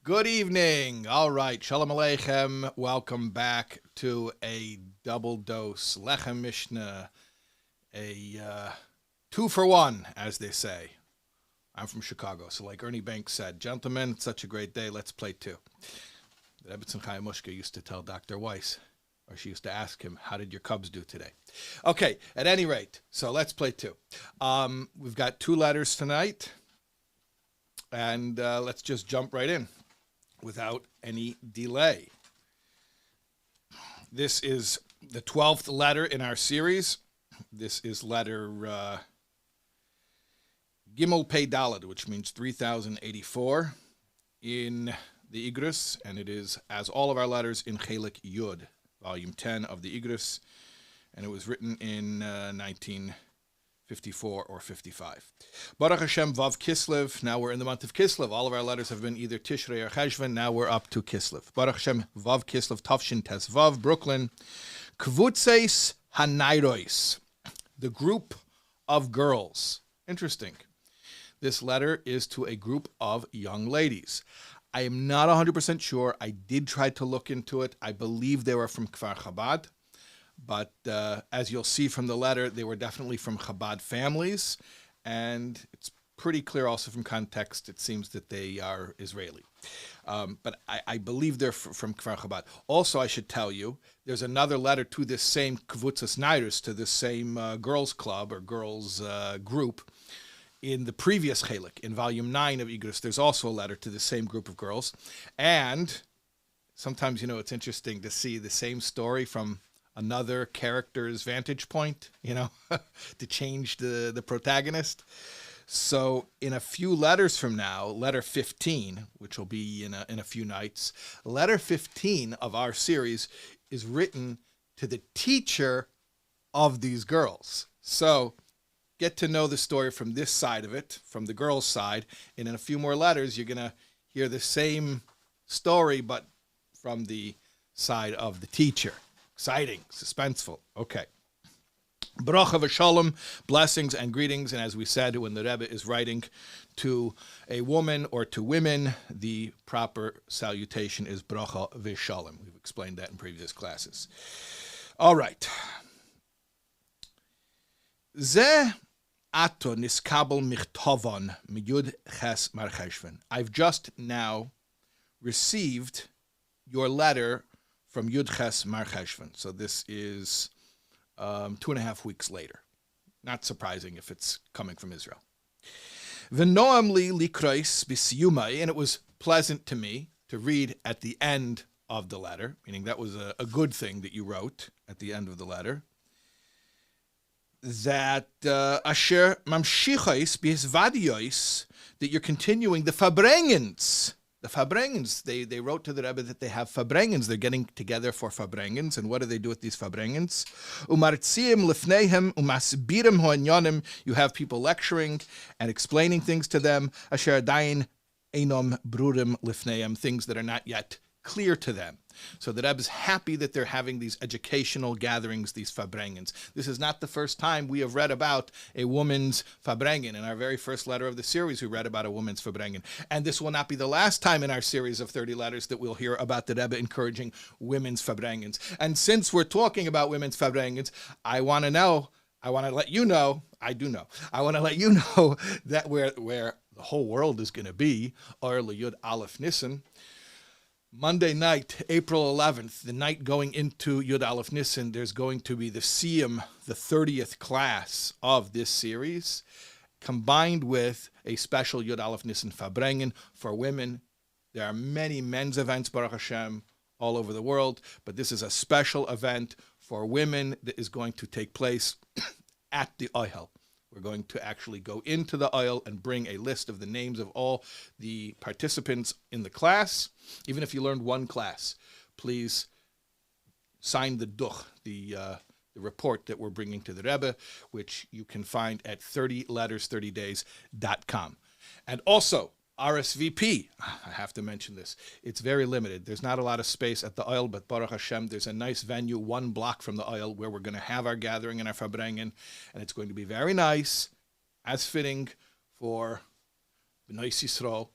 Good evening. All right. Shalom Aleichem. Welcome back to a double dose Lechem Mishnah, a 2-for-1, as they say. I'm from Chicago, so like Ernie Banks said, gentlemen, it's such a great day. Let's play two. The Rebbe Chaim Mushka used to tell Dr. Weiss, or she used to ask him, how did your Cubs do today? Okay, at any rate, so let's play two. We've got two letters tonight, and let's just jump right in without any delay. This is the 12th letter in our series. This is letter Gimel Pei Daled, which means 3084 in the Igros, and it is, as all of our letters, in Chelik Yud, volume 10 of the Igros, and it was written in 1954 or 55. Baruch Hashem Vav Kislev. Now we're in the month of Kislev. All of our letters have been either Tishrei or Cheshvan. Now we're up to Kislev. Baruch Hashem Vav Kislev Tavshin Tes Vav, Brooklyn. Kvutzeis Hanairois, the group of girls. Interesting. This letter is to a group of young ladies. I am not 100% sure. I did try to look into it. I believe they were from Kfar Chabad. But as you'll see from the letter, they were definitely from Chabad families. And it's pretty clear also from context, it seems that they are Israeli. But I believe they're from Kfar Chabad. Also, I should tell you, there's another letter to this same Kvutzas Nairus, to this same girls club or girls group. In the previous Chelik, in volume 9 of Igros, there's also a letter to the same group of girls. And sometimes, it's interesting to see the same story from another character's vantage point, to change the protagonist. So in a few letters from now, letter 15, which will be in a few nights, letter 15 of our series is written to the teacher of these girls. So get to know the story from this side of it, from the girls' side, and in a few more letters, you're going to hear the same story, but from the side of the teacher. Exciting, suspenseful. Okay. Bracha v'shalom, blessings and greetings. And as we said, when the Rebbe is writing to a woman or to women, the proper salutation is bracha v'shalom. We've explained that in previous classes. All right. Ze ato niskabel michtovon miyud ches mar cheshvan. I've just now received your letter from Yud Ches Mar Cheshvan. So this is 2.5 weeks later. Not surprising if it's coming from Israel. V'noam li likrois b'siyumai, and it was pleasant to me to read at the end of the letter, meaning that was a good thing that you wrote at the end of the letter, that asher mamshichais b'hisvadiois, that you're continuing the Fabangans. The Fabangans, they wrote to the Rebbe that they have Fabangans. They're getting together for Fabangans. And what do they do with these Fabangans? Umartziim lifneihem umasbirim hoanyonim. You have people lecturing and explaining things to them. Asher dain einom brurim lifneihem, things that are not yet clear to them. So the Rebbe is happy that they're having these educational gatherings, these Fabangans. This is not the first time we have read about a woman's Fabrangan. In our very first letter of the series, we read about a woman's Fabrangan. And this will not be the last time in our series of 30 letters that we'll hear about the Rebbe encouraging women's Fabrangans. And since we're talking about women's Fabrangans, I want to let you know that where the whole world is going to be, or Yud Aleph Nisan, Monday night, April 11th, the night going into Yud Aleph Nisan, there's going to be the Siyum, the 30th class of this series, combined with a special Yud Aleph Nisan Fabrangan for women. There are many men's events, Baruch Hashem, all over the world, but this is a special event for women that is going to take place at the Ohel. We're going to actually go into the oil and bring a list of the names of all the participants in the class. Even if you learned one class, please sign the duch, the report that we're bringing to the Rebbe, which you can find at 30letters30days.com. And also, RSVP, I have to mention this. It's very limited. There's not a lot of space at the oil, but Baruch Hashem, there's a nice venue 1 block from the oil where we're going to have our gathering and our Fabrangan, and it's going to be very nice, as fitting for B'nai Yisrael.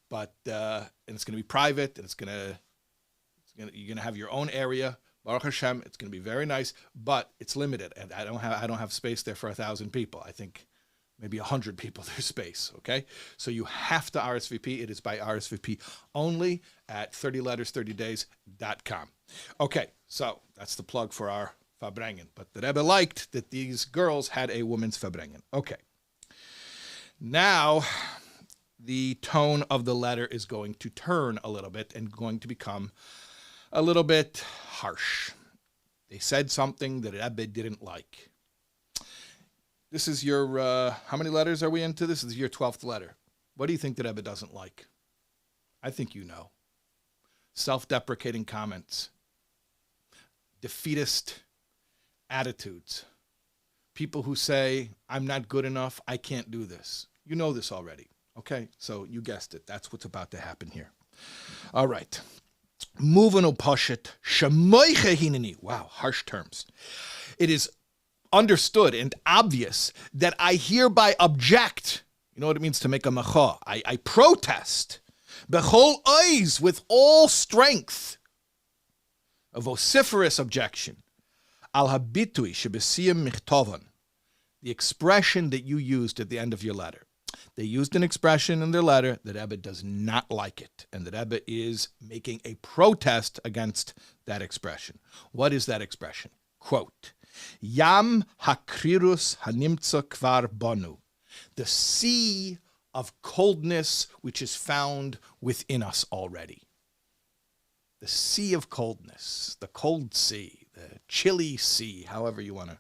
but and it's going to be private, and you're going to have your own area. Baruch Hashem, it's going to be very nice, but it's limited, and I don't have space there for 1,000 people. I think maybe 100 people there's space. Okay, so you have to RSVP. It is by RSVP only at 30letters30days.com. Okay, so that's the plug for our Fabangans. But the Rebbe liked that these girls had a woman's Fabangans. Okay, now the tone of the letter is going to turn a little bit and going to become a little bit harsh. They said something that Rebbe didn't like. This is your, how many letters are we into? This is your 12th letter. What do you think that Rebbe doesn't like? I think you know. Self-deprecating comments. Defeatist attitudes. People who say, I'm not good enough, I can't do this. You know this already. Okay, so you guessed it. That's what's about to happen here. All right. Moving poshit shemoiche hineni. Wow, harsh terms. It is understood and obvious that I hereby object. You know what it means to make a macha? I protest. Bechol ois, with all strength. A vociferous objection. Al habitui shebesiyam michtovan. The expression that you used at the end of your letter. They used an expression in their letter that Rebbe does not like it, and that Rebbe is making a protest against that expression. What is that expression? Quote, Yam hakrirus hanimtza kvar bonu. The sea of coldness which is found within us already. The sea of coldness, the cold sea, the chilly sea, however you want to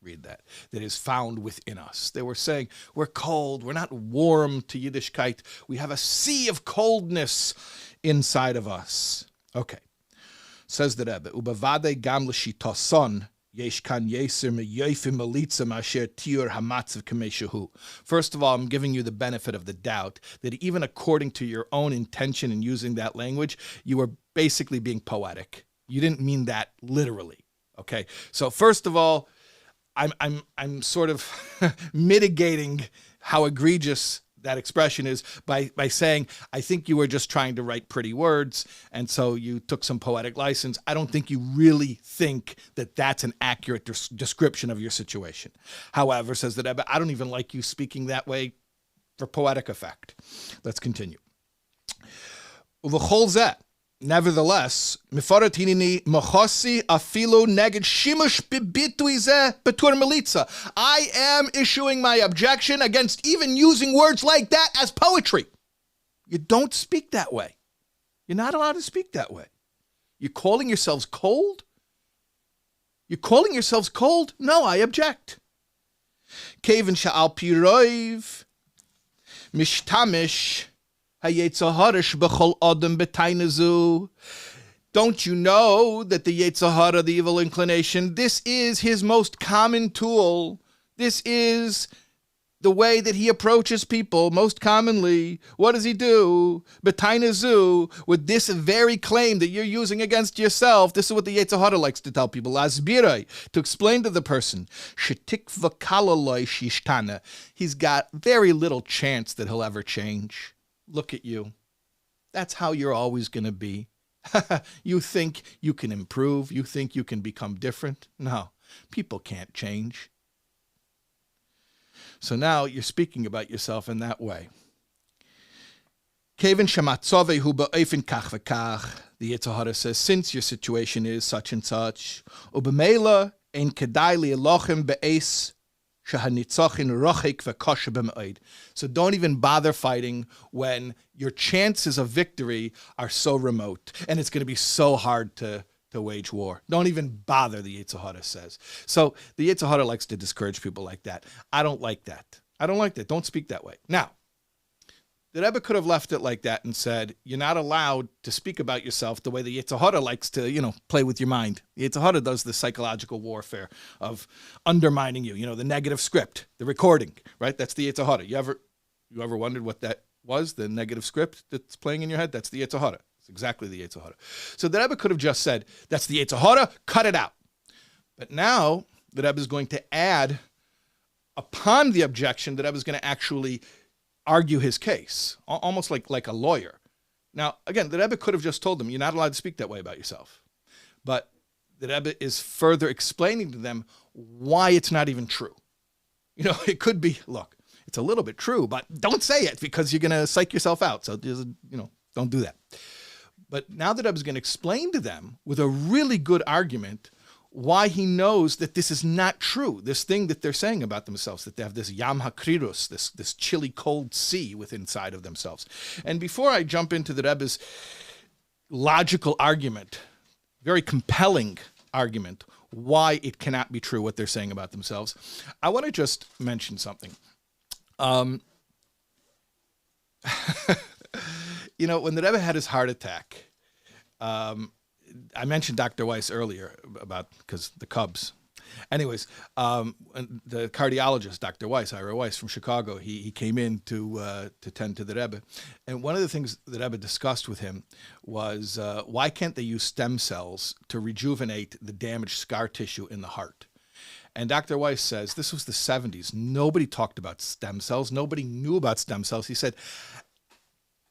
read that is found within us. They were saying, we're cold, we're not warm to Yiddishkeit. We have a sea of coldness inside of us. Okay. Says the Rebbe, Ubavade gam l'shitoson yesh kan yeser meyoifim melitzam asher tiur hamatzav kameshahu. First of all, I'm giving you the benefit of the doubt that even according to your own intention in using that language, you were basically being poetic. You didn't mean that literally. Okay. So first of all, I'm sort of mitigating how egregious that expression is by saying, I think you were just trying to write pretty words, and so you took some poetic license. I don't think you really think that that's an accurate description of your situation. However, says the Rebbe, I don't even like you speaking that way for poetic effect. Let's continue. Uv'chol zeh. Nevertheless, I am issuing my objection against even using words like that as poetry. You don't speak that way. You're not allowed to speak that way. You're calling yourselves cold? You're calling yourselves cold? No, I object. Kevin sha'al piroiv mishtamish. Don't you know that the Yetzer Hara, the evil inclination, this is his most common tool. This is the way that he approaches people most commonly. What does he do? B'tainazu, with this very claim that you're using against yourself, this is what the Yetzer Hara likes to tell people. Lasbirai, to explain to the person, shetikva kalaloi shishtana, he's got very little chance that he'll ever change. Look at you. That's how you're always going to be. You think you can improve? You think you can become different? No, people can't change. So now you're speaking about yourself in that way. The Yetzer Hara says, since your situation is such and such, so don't even bother fighting when your chances of victory are so remote and it's going to be so hard to wage war. Don't even bother, the Yetzer Hara says. So the Yetzer Hara likes to discourage people like that. I don't like that. I don't like that. Don't speak that way. Now, the Rebbe could have left it like that and said, you're not allowed to speak about yourself the way the Yetzer Hara likes to, play with your mind. The Yetzer Hara does the psychological warfare of undermining you, the negative script, the recording, right? That's the Yetzer Hara. You ever wondered what that was, the negative script that's playing in your head? That's the Yetzer Hara. It's exactly the Yetzer Hara. So the Rebbe could have just said, that's the Yetzer Hara, cut it out. But now the Rebbe is going to add upon the objection, the Rebbe is going to actually argue his case, almost like a lawyer. Now, again, the Rebbe could have just told them, you're not allowed to speak that way about yourself. But the Rebbe is further explaining to them why it's not even true. It could be, look, it's a little bit true, but don't say it because you're going to psych yourself out. So, don't do that. But now the Rebbe is going to explain to them with a really good argument why he knows that this is not true. This thing that they're saying about themselves, that they have this yam hakrirus, this chilly cold sea within inside of themselves. And before I jump into the Rebbe's logical argument, very compelling argument, why it cannot be true what they're saying about themselves, I want to just mention something. When the Rebbe had his heart attack, I mentioned Dr. Weiss earlier because the Cubs. Anyways, the cardiologist, Dr. Weiss, Ira Weiss from Chicago, he came in to tend to the Rebbe. And one of the things that Rebbe discussed with him was why can't they use stem cells to rejuvenate the damaged scar tissue in the heart? And Dr. Weiss says, this was the 70s. Nobody talked about stem cells. Nobody knew about stem cells. He said,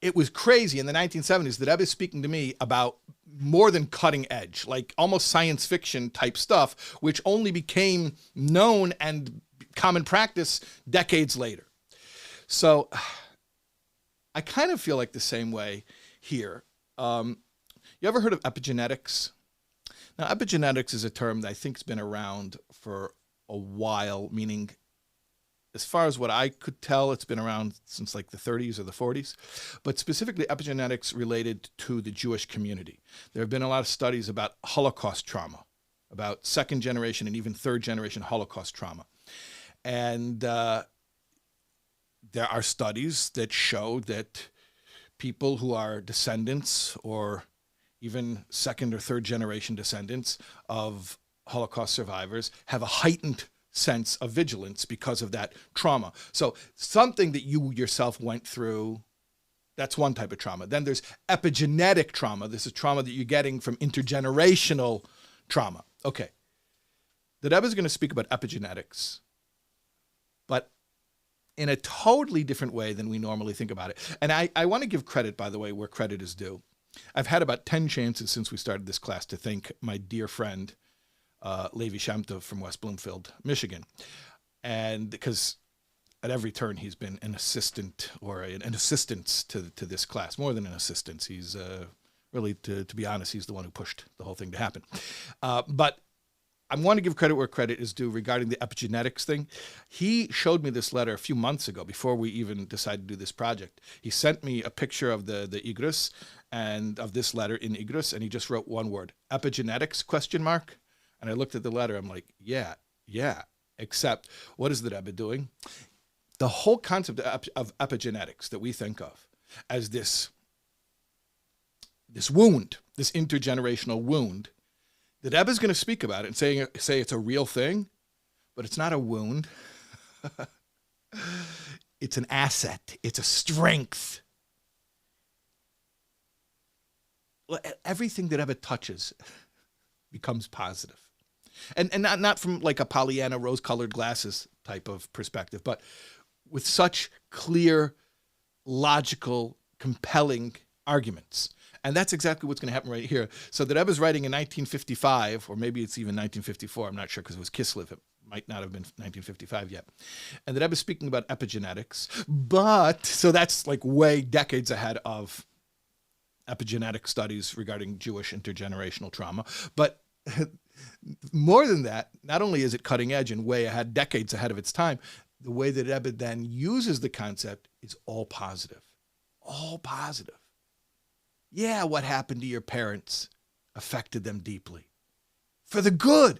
it was crazy in the 1970s that Rebbe is speaking to me about more than cutting edge, like almost science fiction type stuff, which only became known and common practice decades later. So I kind of feel like the same way here. You ever heard of epigenetics? Now, epigenetics is a term that I think has been around for a while, meaning as far as what I could tell, it's been around since like the 30s or the 40s, but specifically epigenetics related to the Jewish community. There have been a lot of studies about Holocaust trauma, about second generation and even third generation Holocaust trauma. And there are studies that show that people who are descendants or even second or third generation descendants of Holocaust survivors have a heightened sense of vigilance because of that trauma. So something that you yourself went through, that's one type of trauma. Then there's epigenetic trauma. This is trauma that you're getting from intergenerational trauma. Okay. The Rebbe is going to speak about epigenetics, but in a totally different way than we normally think about it. And I want to give credit, by the way, where credit is due. I've had about 10 chances since we started this class to thank my dear friend, Levi Shem Tov from West Bloomfield, Michigan. And because at every turn he's been an assistant or an assistance to this class, more than an assistance. He's really, to be honest, he's the one who pushed the whole thing to happen. But I want to give credit where credit is due regarding the epigenetics thing. He showed me this letter a few months ago before we even decided to do this project. He sent me a picture of the Igrus and of this letter in Igrus, and he just wrote one word, epigenetics, ? And I looked at the letter, I'm like, yeah, except what is the Rebbe doing? The whole concept of epigenetics that we think of as this wound, this intergenerational wound, the Rebbe is going to speak about it and say it's a real thing, but it's not a wound. It's an asset. It's a strength. Everything that Rebbe touches becomes positive. And not from like a Pollyanna rose-colored glasses type of perspective, but with such clear, logical, compelling arguments. And that's exactly what's going to happen right here. So the Rebbe is writing in 1955, or maybe it's even 1954, I'm not sure because it was Kislev. It might not have been 1955 yet. And the Rebbe is speaking about epigenetics, so that's like way decades ahead of epigenetic studies regarding Jewish intergenerational trauma. But more than that, not only is it cutting edge and way ahead, decades ahead of its time, the way that Rebbe then uses the concept is all positive. All positive. Yeah, what happened to your parents affected them deeply. For the good.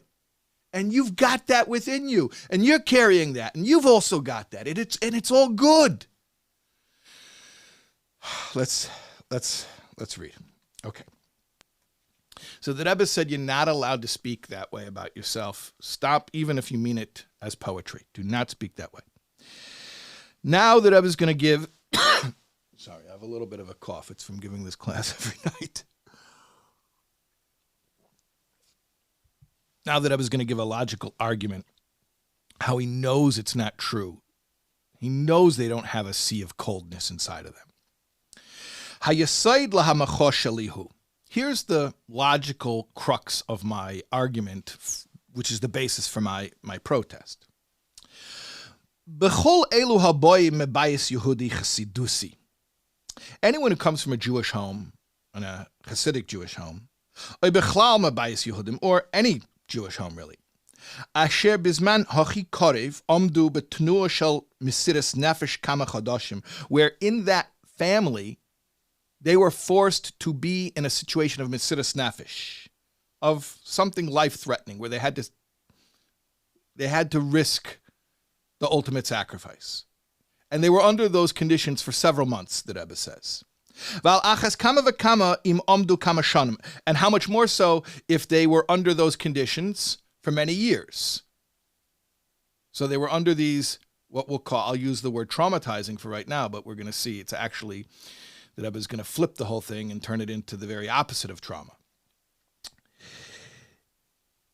And you've got that within you. And you're carrying that. And you've also got that. And it's all good. Let's read. Okay. So the Rebbe said you're not allowed to speak that way about yourself. Stop, even if you mean it as poetry. Do not speak that way. Now the Rebbe is going to give... Sorry, I have a little bit of a cough. It's from giving this class every night. Now the Rebbe is going to give a logical argument, how he knows it's not true. He knows they don't have a sea of coldness inside of them. Hayasayid lahamachosh shalihu. Here's the logical crux of my argument, which is the basis for my protest. B'chol elu haboyim mebayis Yehudi chasidusi. Anyone who comes from a Jewish home, in a Hasidic Jewish home, or bechlal mebayis Yehudim, or any Jewish home really, asher bizman hachi korev omdu betnua shel mesiras nefesh kama chodashim, where in that family they were forced to be in a situation of mesiras nefesh, of something life-threatening, where they had to risk the ultimate sacrifice. And they were under those conditions for several months, the Rebbe says. And how much more so if they were under those conditions for many years. So they were under these, what we'll call, I'll use the word traumatizing for right now, but we're going to see it's actually, the Rebbe is going to flip the whole thing and turn it into the very opposite of trauma.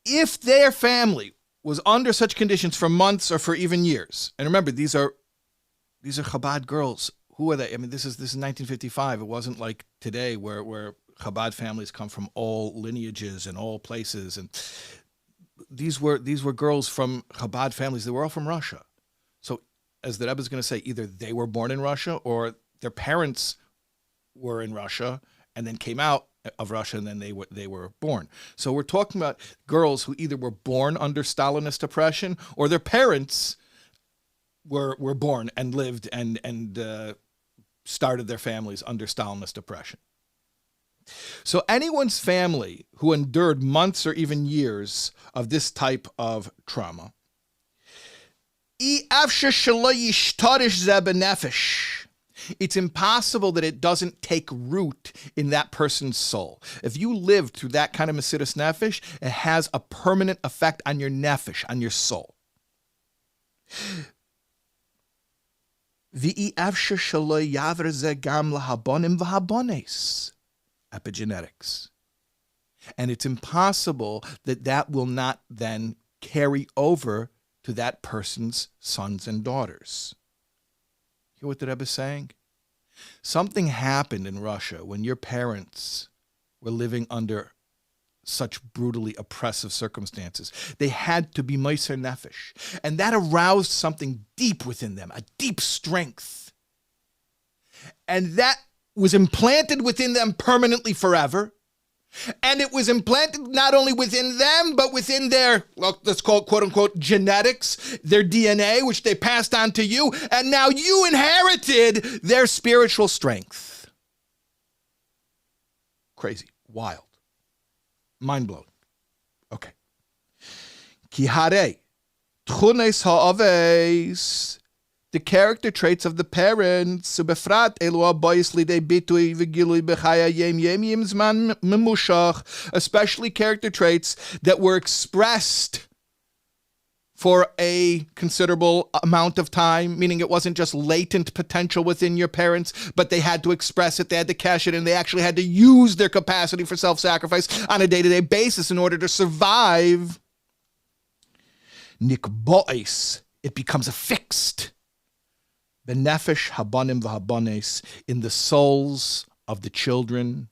If their family was under such conditions for months or for even years, and remember, these are Chabad girls. Who are they? I mean, this is 1955. It wasn't like today where Chabad families come from all lineages and all places. And these were girls from Chabad families. They were all from Russia. So as the Rebbe is going to say, either they were born in Russia or their parents were in Russia and then came out of Russia and then they were born. So we're talking about girls who either were born under Stalinist oppression or their parents were born and lived and started their families under Stalinist oppression. So anyone's family who endured months or even years of this type of trauma, it's impossible that it doesn't take root in that person's soul. If you lived through that kind of mesiras nefesh, it has a permanent effect on your nefesh, on your soul. Epigenetics. And it's impossible that will not then carry over to that person's sons and daughters. Hear what the Rebbe is saying? Something happened in Russia when your parents were living under such brutally oppressive circumstances. They had to be meiser nefesh. And that aroused something deep within them, a deep strength. And that was implanted within them permanently forever. And it was implanted not only within them, but within their, well, let's call it quote unquote genetics, their DNA, which they passed on to you. And now you inherited their spiritual strength. Crazy, wild, mind-blowing. Okay. Ki hare tchunes ha'aves, the character traits of the parents, especially character traits that were expressed for a considerable amount of time, meaning it wasn't just latent potential within your parents, but they had to express it, they had to cash it in, they actually had to use their capacity for self-sacrifice on a day-to-day basis in order to survive. Nikbois, it becomes affixed. The nefesh habanim v'habanes, in the souls of the children,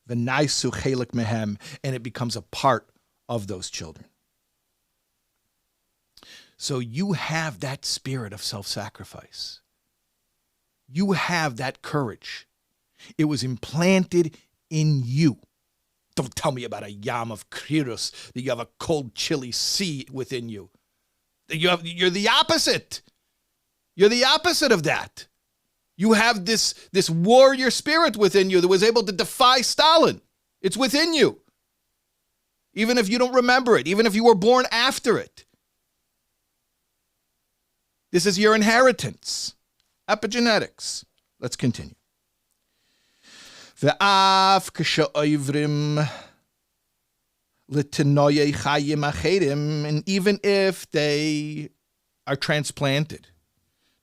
the naisu chelik mehem, and it becomes a part of those children. So you have that spirit of self-sacrifice. You have that courage. It was implanted in you. Don't tell me about a yam of kriros, that you have a cold, chilly sea within you. You're the opposite. You're the opposite of that. You have this warrior spirit within you that was able to defy Stalin. It's within you. Even if you don't remember it, even if you were born after it. This is your inheritance. Epigenetics. Let's continue. Ve'af k'sha'oivrim l'tenoyei chayim acherim, and even if they are transplanted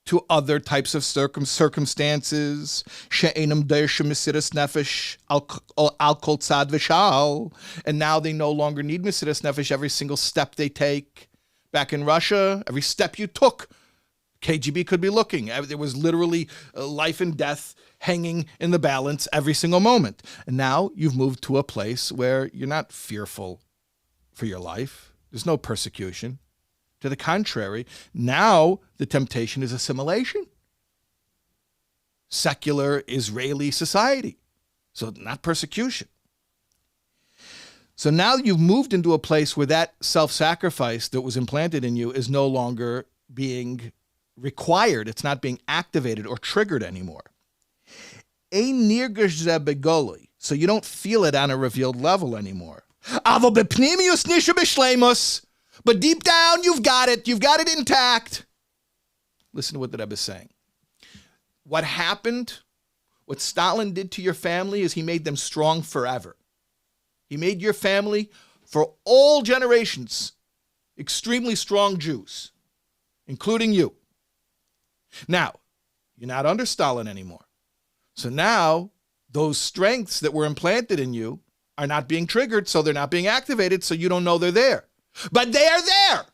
to other types of circumstances, she'enam dershem mesiras nefesh al kol tzad v'shal, and now they no longer need mesiras nefesh every single step they take. Back in Russia, every step you took KGB could be looking. There was literally life and death hanging in the balance every single moment. And now you've moved to a place where you're not fearful for your life. There's no persecution. To the contrary, now the temptation is assimilation. Secular Israeli society. So not persecution. So now you've moved into a place where that self-sacrifice that was implanted in you is no longer being required. It's not being activated or triggered anymore. So you don't feel it on a revealed level anymore. But deep down, you've got it. You've got it intact. Listen to what the Rebbe is saying. What happened, what Stalin did to your family is he made them strong forever. He made your family, for all generations, extremely strong Jews, including you. Now, you're not under Stalin anymore. So now, those strengths that were implanted in you are not being triggered, so they're not being activated, so you don't know they're there. But they are there.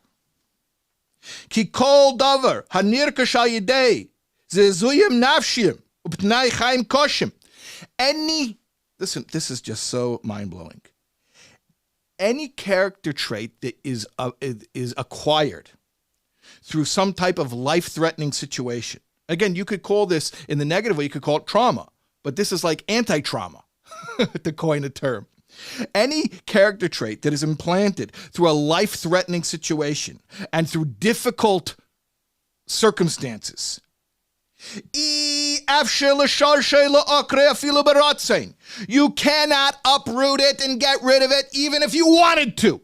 Ki kol davar hanirkash al yidei zezuyim nafshim uptnai chaim koshim. Listen, this is just so mind-blowing. Any character trait that is acquired through some type of life-threatening situation. Again, you could call this, in the negative way, you could call it trauma. But this is like anti-trauma, to coin a term. Any character trait that is implanted through a life-threatening situation and through difficult circumstances. You cannot uproot it and get rid of it even if you wanted to.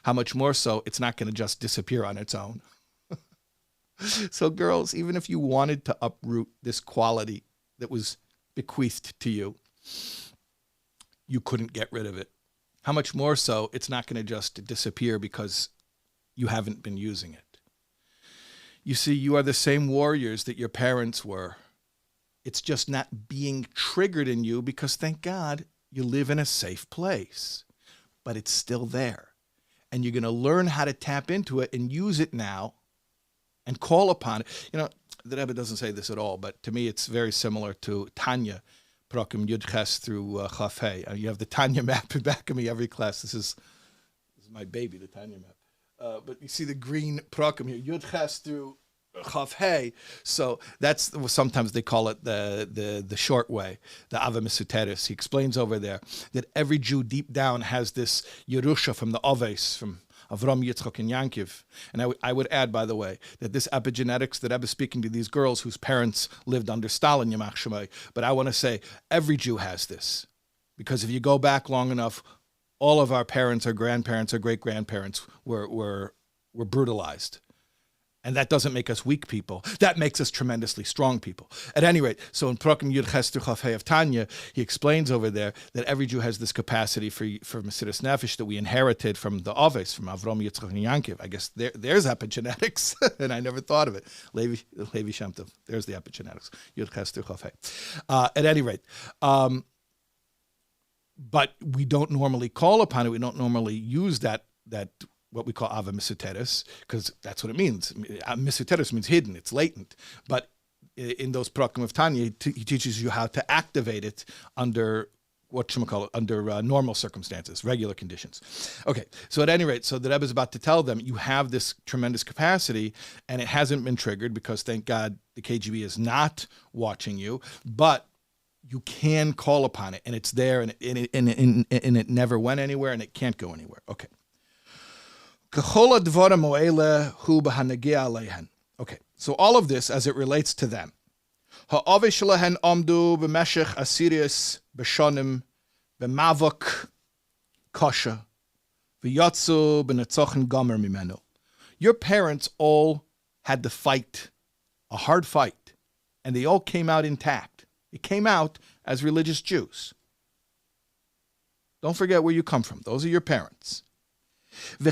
How much more so, it's not going to just disappear on its own. So girls, even if you wanted to uproot this quality that was bequeathed to you, you couldn't get rid of it. How much more so, it's not going to just disappear because you haven't been using it. You see, you are the same warriors that your parents were. It's just not being triggered in you because, thank God, you live in a safe place. But it's still there. And you're going to learn how to tap into it and use it now and call upon it. You know, the Rebbe doesn't say this at all, but to me it's very similar to Tanya, Prakim Yud Ches through Chaf Hey. You have the Tanya map in back of me every class. This is my baby, the Tanya map. But you see the green Prakim here, Yud Ches through Chaf Hey. So that's, sometimes they call it the short way, the Ava Mesuteris. He explains over there that every Jew deep down has this Yerusha from the Oves, from Avram, Yitzchak, and Yankiv. And I would add, by the way, that this epigenetics that I was speaking to these girls whose parents lived under Stalin, Yamach Shemai, but I want to say every Jew has this. Because if you go back long enough, all of our parents, our grandparents, our great-grandparents were brutalized. And that doesn't make us weak people. That makes us tremendously strong people. At any rate, so in Prakim Yud Ches Chaf Hey of Tanya, he explains over there that every Jew has this capacity for Mesiras Nefesh that we inherited from the Oves, from Avram, Yitzchak, and Yankiv. I guess there's epigenetics, and I never thought of it. Levi Shem Tov, there's the epigenetics. Yud Ches Chaf Hey. At any rate, but we don't normally call upon it. We don't normally use that what we call Ava Mesuteris, because that's what it means. Mesuteris means hidden, it's latent. But in those Prakim of Tanya, he teaches you how to activate it under normal circumstances, regular conditions. Okay, so at any rate, so the Rebbe is about to tell them, you have this tremendous capacity, and it hasn't been triggered because, thank God, the KGB is not watching you, but you can call upon it, and it's there, and it never went anywhere, and it can't go anywhere. Okay. Okay, so all of this as it relates to them. Your parents all had to fight, a hard fight, and they all came out intact. It came out as religious Jews. Don't forget where you come from. Those are your parents. Some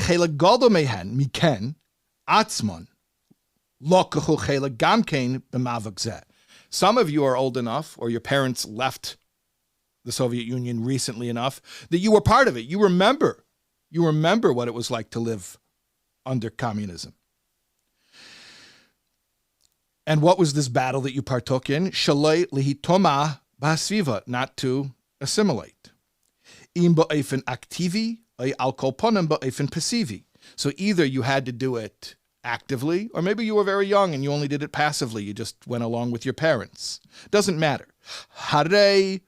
of you are old enough, or your parents left the Soviet Union recently enough, that you were part of it. You remember You remember what it was like to live under communism. And what was this battle that you partook in? Shalei lihitoma b'hasviva, not to assimilate. Im ba'efen aktivi, al kol ponim ba'efen passivi. So either you had to do it actively, or maybe you were very young and you only did it passively. You just went along with your parents. Doesn't matter. Harei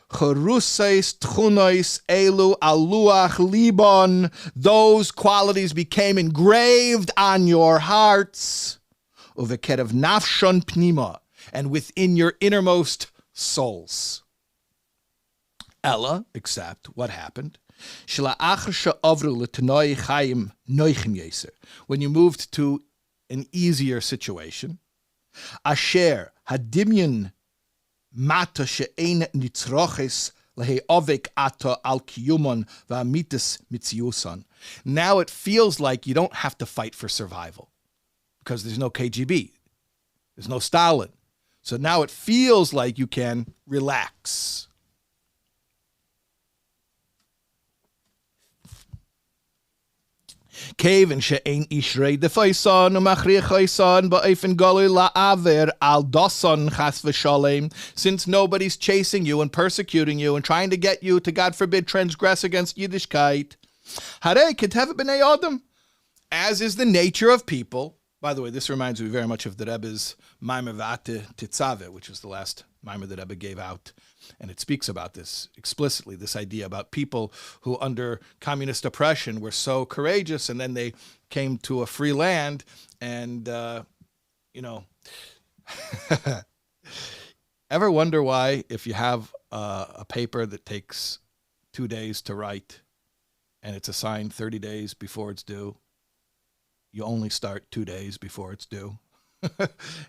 cheruseis tchunois elu aluach libon. Those qualities became engraved on your hearts. Uvekerev nafshon pnima, and within your innermost souls. Except what happened? When you moved to an easier situation, asher hadimyon mata she'ein nitzroches lehe'ovek ata al kiyumon va'amitis mitziusan. Now it feels like you don't have to fight for survival because there's no KGB, there's no Stalin. So now it feels like you can relax. Since nobody's chasing you and persecuting you and trying to get you to, God forbid, transgress against Yiddishkeit, as is the nature of people. By the way, this reminds me very much of the Rebbe's Maimer Vate Titzave, which is the last Maimer that Rebbe gave out. And it speaks about this explicitly, this idea about people who under communist oppression were so courageous, and then they came to a free land and, ever wonder why if you have a paper that takes 2 days to write and it's assigned 30 days before it's due, you only start 2 days before it's due?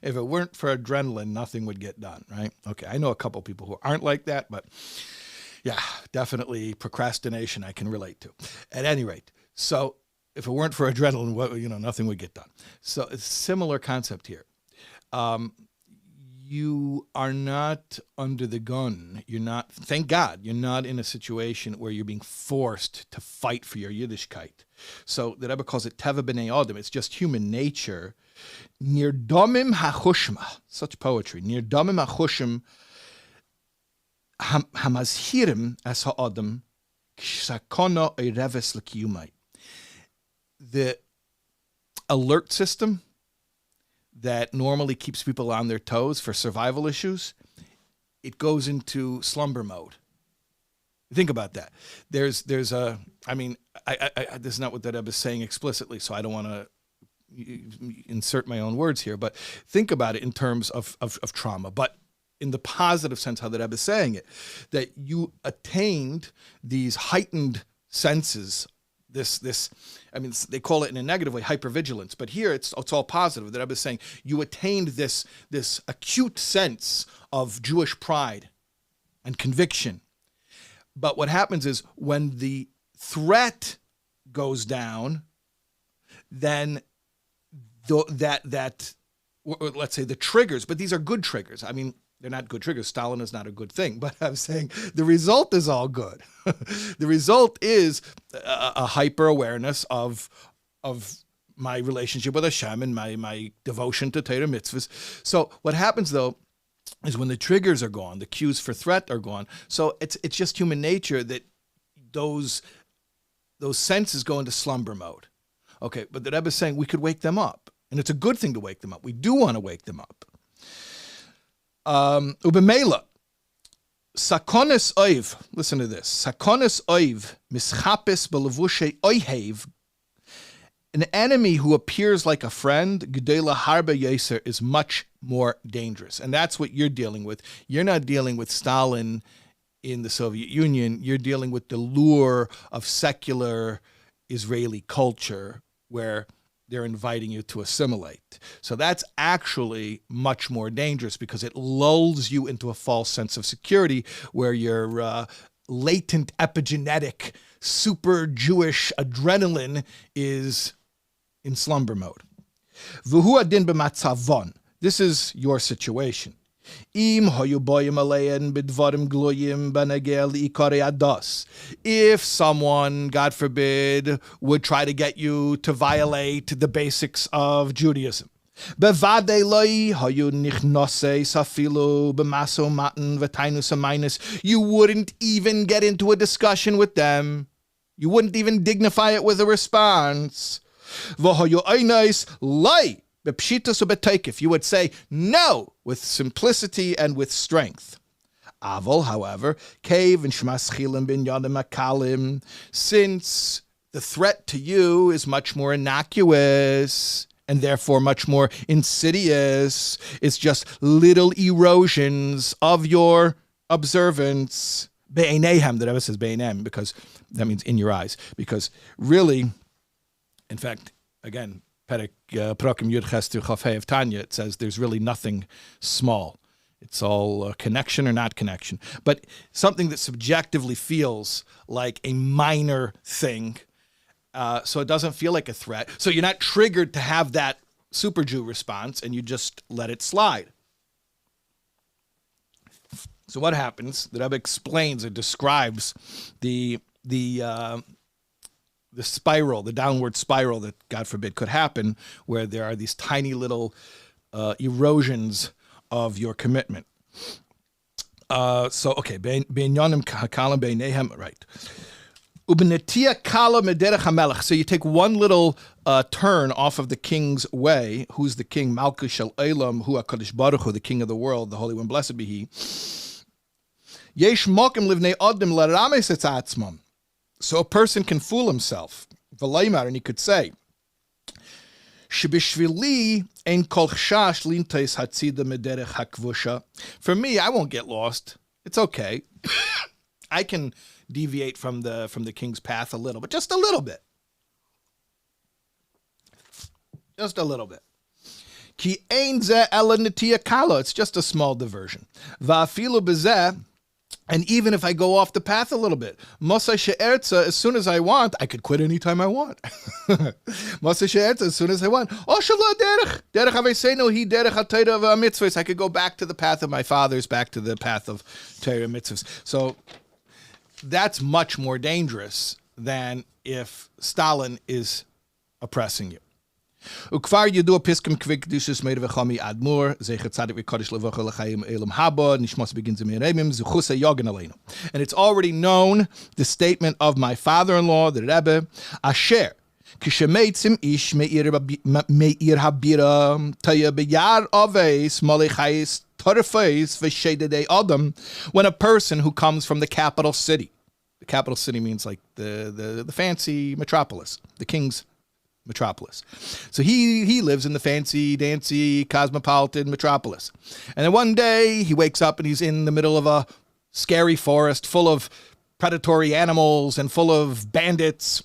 If it weren't for adrenaline, nothing would get done, right? Okay, I know a couple people who aren't like that, but yeah, definitely procrastination I can relate to. At any rate, so if it weren't for adrenaline, nothing would get done. So it's a similar concept here. You are not under the gun. You're not, thank God, you're not in a situation where you're being forced to fight for your Yiddishkeit. So the Rebbe calls it Teva B'nei Adam. It's just human nature. Nirdomim hachushma, such poetry. Nirdomim hachushim hamazhirim as ha'adam k'shakono eireves l'kiyumai. The alert system that normally keeps people on their toes for survival issues, it goes into slumber mode. Think about that. There's this is not what that Rebbe is saying explicitly, so I don't want to insert my own words here, but think about it in terms of trauma, but in the positive sense, how the Rebbe is saying it, that you attained these heightened senses, they call it in a negative way, hypervigilance, but here it's all positive. The Rebbe is saying you attained this acute sense of Jewish pride and conviction. But what happens is when the threat goes down, then let's say the triggers, but these are good triggers. I mean, they're not good triggers. Stalin is not a good thing, but I'm saying the result is all good. The result is a hyper awareness of my relationship with Hashem and my devotion to Torah mitzvahs. So what happens though is when the triggers are gone, the cues for threat are gone. So it's just human nature that those senses go into slumber mode. Okay, but the Rebbe is saying we could wake them up, and it's a good thing to wake them up. We do want to wake them up. Ubemela, sakonis oiv. Listen to this. Sakonis oiv mischapis belevushe oihev. An enemy who appears like a friend, gedela harba yeser, is much more dangerous, and that's what you're dealing with. You're not dealing with Stalin in the Soviet Union. You're dealing with the lure of secular Israeli culture, where they're inviting you to assimilate. So that's actually much more dangerous because it lulls you into a false sense of security where your latent epigenetic super Jewish adrenaline is in slumber mode. V'hu adin b'matzavon. This is your situation. If someone, God forbid, would try to get you to violate the basics of Judaism, you wouldn't even get into a discussion with them. You wouldn't even dignify it with a response. If you would say no with simplicity and with strength. Aval, however, since the threat to you is much more innocuous and therefore much more insidious, it's just little erosions of your observance. Be'enehem, the Rebbe says be'enehem, because that means in your eyes. Because really, in fact, again, Prokim Yud Ches through Chaf Hei of Tanya, it says there's really nothing small. It's all connection or not connection. But something that subjectively feels like a minor thing, so it doesn't feel like a threat. So you're not triggered to have that super Jew response, and you just let it slide. So what happens? The Rebbe explains or describes the spiral, the downward spiral that, God forbid, could happen, where there are these tiny little erosions of your commitment. So, okay, Be'inyanim Hakalam Be'nehem, right. Ubenetia Kala Mederech HaMelech. So you take one little turn off of the king's way. Who's the king? Malchus Shel Elam, Hu HaKadosh Baruch Hu, the king of the world, the Holy One, blessed be He. Yesh Mokim Livnei Adam L'Rames Et Atzmam. So a person can fool himself. V'leimar, and he could say, Shebishvili ein kol chashash lintais hatzida mederech hakvusha. For me, I won't get lost. It's okay. I can deviate from the king's path a little, but just a little bit. Just a little bit. Ki ein ze ela netiya kala. It's just a small diversion. Va'afilu bezeh. And even if I go off the path a little bit, Mosai She'erza, as soon as I want, I could quit anytime I want. Mosai She'erza, as soon as I want. Oh, Shavla Derech. Derech Aveseno, He Derech HaTorah Mitzvahs. I could go back to the path of my fathers, back to the path of Torah Mitzvahs. So that's much more dangerous than if Stalin is oppressing you. Ukvar Yedu Piskim Kvik Dushus Meir Vechami Admur, Zecher Tzadik V'Kodesh Levocha L'Chaim Elam Haba, Nishmos begins Miremim, Zuchusa Yogan Aleinu. And it's already known, the statement of my father-in-law, the Rebbe, Asher, Kishemetzim Ish Meir Habira, Taya Beyar Aves, Malechais, Torfeis, V'Shedei Adam, when a person who comes from the capital city. The capital city means like the fancy metropolis, the king's metropolis. So he lives in the fancy, dancy, cosmopolitan metropolis. And then one day he wakes up and he's in the middle of a scary forest full of predatory animals and full of bandits.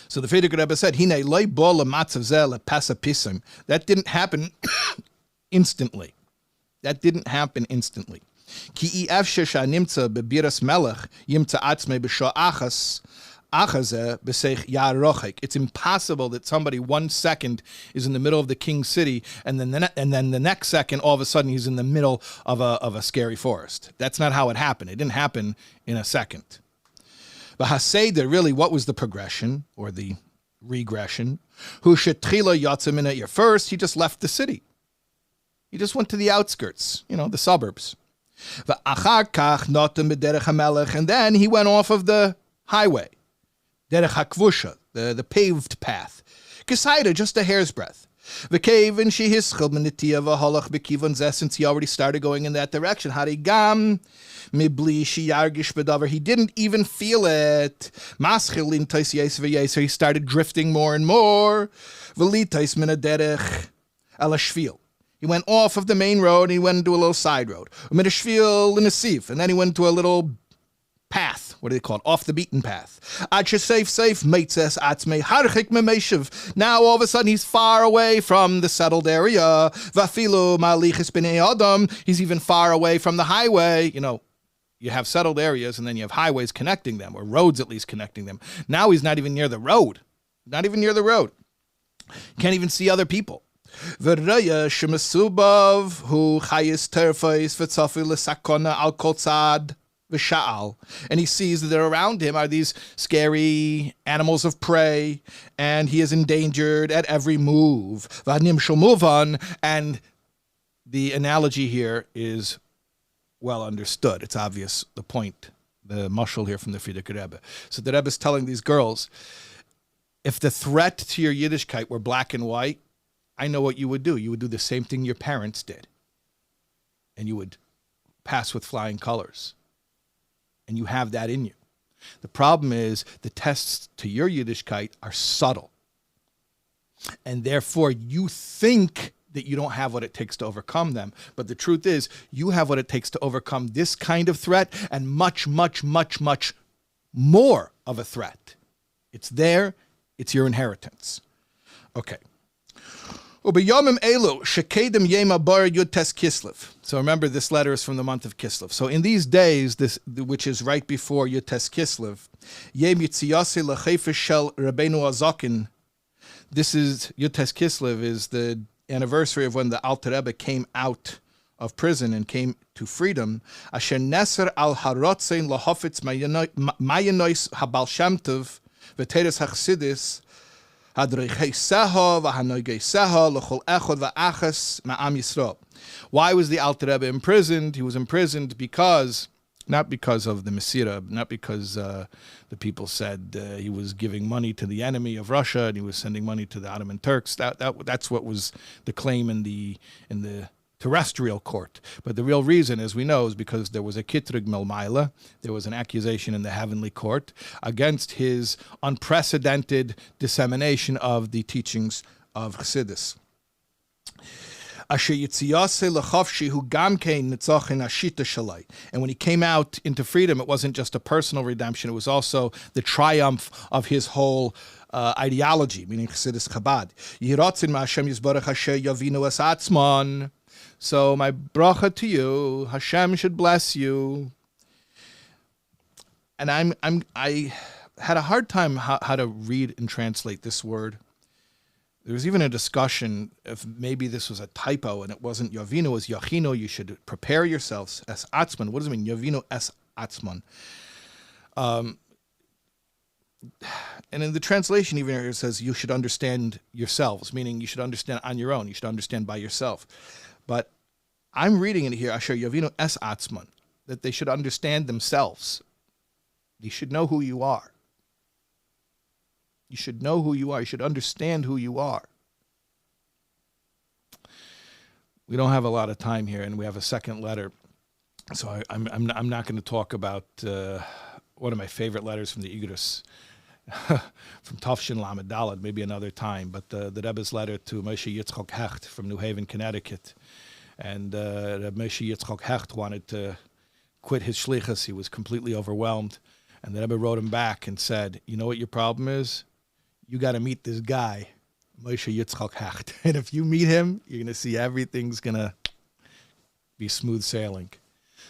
So the Frierdiker Rebbe said, Hine loy bo lematzav zeh lepasapisim. That didn't happen instantly. That didn't happen instantly. Ki efshe shanimtza bebiras melech yimtza atzmei b'sho achas. It's impossible that somebody 1 second is in the middle of the king's city and then the next second all of a sudden he's in the middle of a scary forest. That's not how it happened. It didn't happen in a second. But Haseder, really, what was the progression or the regression? First, he just left the city. He just went to the outskirts, the suburbs. And then he went off of the highway. Derech hakvusha, the paved path. Gesaida, just a hair's breadth. V'keivin shehischel menitiya v'holach b'kivon zeh, since he already started going in that direction. Harigam mibli sheyargish v'davar. He didn't even feel it. Maschil in tais yes v'yeser. He started drifting more and more. V'litais min derech ala shvil. He went off of the main road and he went into a little side road. Min shvil in a sif, and then he went to a little path. What do they call it? Off the beaten path. Now all of a sudden he's far away from the settled area. He's even far away from the highway. You have settled areas and then you have highways connecting them, or roads at least connecting them. Now he's not even near the road. Not even near the road. Can't even see other people. V'raya shemesubav hu chayis terfeis v'tzafi l'sakona al kol tzad v'sha'al. And he sees that around him are these scary animals of prey, and he is endangered at every move. V'anim shomuvan, and the analogy here is well understood. It's obvious, the point, the mashal here from the Frierdiker Rebbe. So the Rebbe is telling these girls, if the threat to your Yiddishkeit were black and white, I know what you would do. You would do the same thing your parents did. And you would pass with flying colors. And you have that in you. The problem is the tests to your Yiddishkeit are subtle. And therefore you think that you don't have what it takes to overcome them. But the truth is, you have what it takes to overcome this kind of threat and much, much, much, much more of a threat. It's there. It's your inheritance. Okay. So remember, this letter is from the month of Kislev. So in these days, which is right before Yutes Kislev, this is Yutes Kislev, is the anniversary of when the Alter Rebbe came out of prison and came to freedom. Asher neser al harotzein lahofitz mayanois habal Shem Tov v'teres hachsidis hadreicheiseha v'hanoigeiseha l'chol echod v'achas ma'am Yisrael. Why was the Alter Rebbe imprisoned? He was imprisoned because, not because of the Mesira, not because the people said he was giving money to the enemy of Russia and he was sending money to the Ottoman Turks. That's what was the claim in the terrestrial court. But the real reason, as we know, is because there was a kitrig melmaila, there was an accusation in the heavenly court against his unprecedented dissemination of the teachings of Chassidus. And when he came out into freedom, it wasn't just a personal redemption, it was also the triumph of his whole ideology, meaning Chassidus Chabad. So my bracha to you, Hashem should bless you. And I had a hard time how to read and translate this word. There was even a discussion if maybe this was a typo and it wasn't Yavinu, it was Yachino. You should prepare yourselves as Atzman. What does it mean? Yavinu es Atzman. And in the translation, even here it says you should understand yourselves, meaning you should understand on your own. You should understand by yourself. But I'm reading it here, Asher Yavinu es Atzman, that they should understand themselves. They should know who you are. You should know who you are. You should understand who you are. We don't have a lot of time here, and we have a second letter. So I'm not going to talk about one of my favorite letters from the Igros, from Tafshin Lamed Daled, maybe another time, but the Rebbe's letter to Moshe Yitzchok Hecht from New Haven, Connecticut. And Rebbe Moshe Yitzchok Hecht wanted to quit his shlichus. He was completely overwhelmed. And the Rebbe wrote him back and said, you know what your problem is? You got to meet this guy, Moshe Yitzchok Hecht. And if you meet him, you're going to see everything's going to be smooth sailing.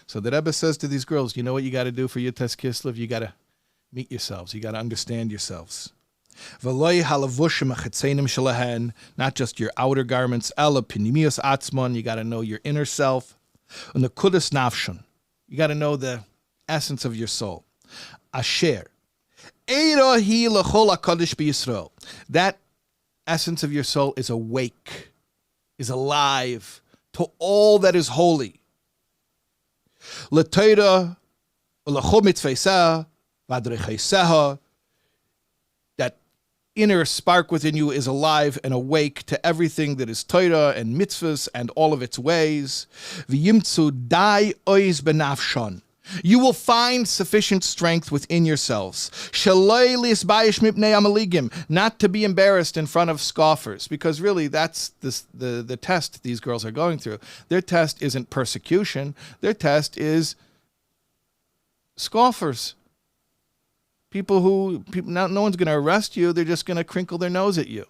So the Rebbe says to these girls, you know what you got to do for Yutes Kislev? You got to meet yourselves. You got to understand yourselves. Not just your outer garments. You got to know your inner self. And the kudas nafshon. You got to know the essence of your soul. Asher. That essence of your soul is awake, is alive to all that is holy. That inner spark within you is alive and awake to everything that is Torah and mitzvahs and all of its ways. You will find sufficient strength within yourselves. Not to be embarrassed in front of scoffers, because really that's the test these girls are going through. Their test isn't persecution. Their test is scoffers. No one's going to arrest you. They're just going to crinkle their nose at you.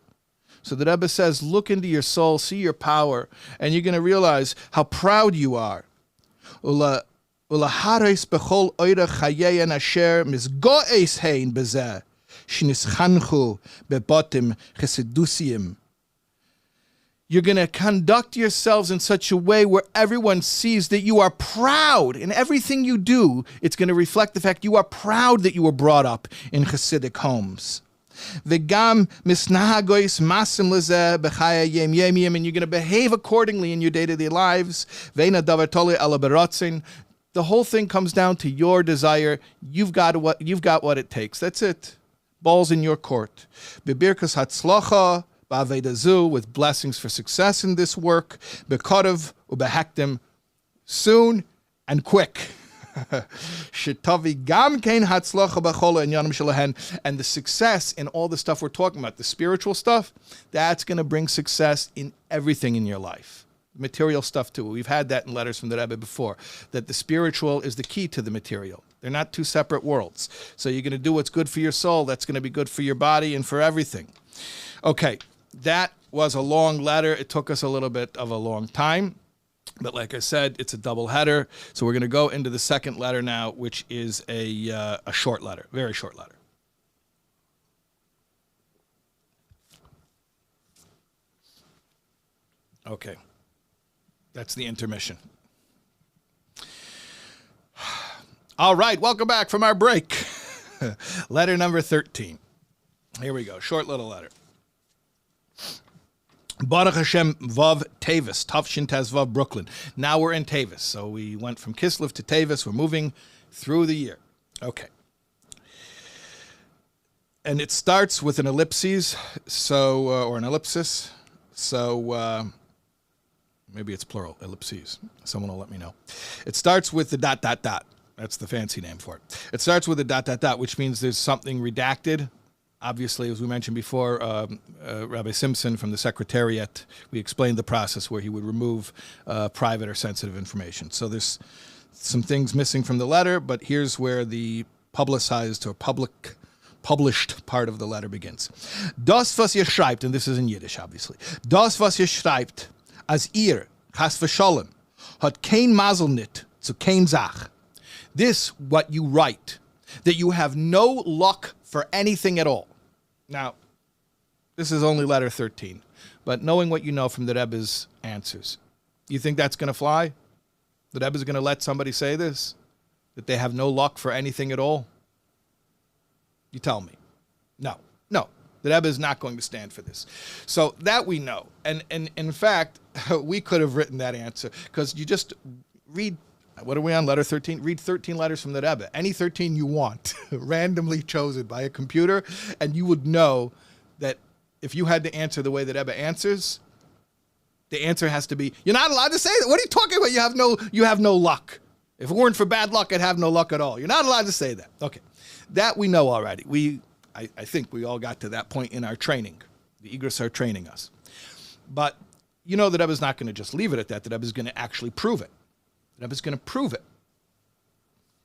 So the Rebbe says, look into your soul, see your power, and you're going to realize how proud you are. Ulaharis bechol oira chayeyan asher misgoes hein bezeh shnischanchu bebotim chesedusiim. You're going to conduct yourselves in such a way where everyone sees that you are proud in everything you do. It's going to reflect the fact you are proud that you were brought up in Hasidic homes. V'gam misnahagois masim lezeh b'chaya yem yemim, and you're going to behave accordingly in your day-to-day lives. Ve'ina davar tolei ala beratzin. The whole thing comes down to your desire. You've got what it takes. That's it. Ball's in your court. B'birkas hatzlacha ba'aveidazu, with blessings for success in this work. B'korav u'behektim, soon and quick. Shetavi gam kein hatzlacha b'chola and yanim shelahen, and the success in all the stuff we're talking about, the spiritual stuff, that's going to bring success in everything in your life. Material stuff too. We've had that in letters from the Rebbe before, that the spiritual is the key to the material. They're not two separate worlds. So you're going to do what's good for your soul. That's going to be good for your body and for everything. Okay, that was a long letter. It took us a little bit of a long time. But like I said, it's a double header. So we're going to go into the second letter now, which is a short letter, very short letter. Okay, that's the intermission. All right, welcome back from our break. Letter number 13. Here we go, short little letter. Baruch Hashem Vav Tevis, Tafshin Tez Vav Brooklyn. Now we're in Tevis. So we went from Kislev to Tevis. We're moving through the year. Okay. And it starts with an ellipses, or an ellipsis. So maybe it's plural, ellipses. Someone will let me know. It starts with the ... That's the fancy name for it. It starts with a ... which means there's something redacted. Obviously, as we mentioned before, Rabbi Simpson from the Secretariat, we explained the process where he would remove private or sensitive information. So there's some things missing from the letter, but here's where the publicized or published part of the letter begins. Das, was ihr schreibt, and this is in Yiddish, obviously. Das, was ihr schreibt, as ihr, chas v'sholem, hat kein mazal nit, zu kein Sach. This, what you write, that you have no luck for anything at all. Now, this is only letter 13, but knowing what you know from the Rebbe's answers, you think that's going to fly? The Rebbe's going to let somebody say this? That they have no luck for anything at all? You tell me. No. The Rebbe is not going to stand for this. So that we know. And in fact, we could have written that answer, because you just read. What are we on, letter 13? Read 13 letters from the Rebbe. Any 13 you want, randomly chosen by a computer, and you would know that if you had to answer the way that Rebbe answers, the answer has to be, you're not allowed to say that. What are you talking about? You have no luck. If it weren't for bad luck, I'd have no luck at all. You're not allowed to say that. Okay. That we know already. I think we all got to that point in our training. The Igros are training us. But you know that Rebbe is not going to just leave it at that. The Rebbe is going to actually prove it. The Rebbe is going to prove it.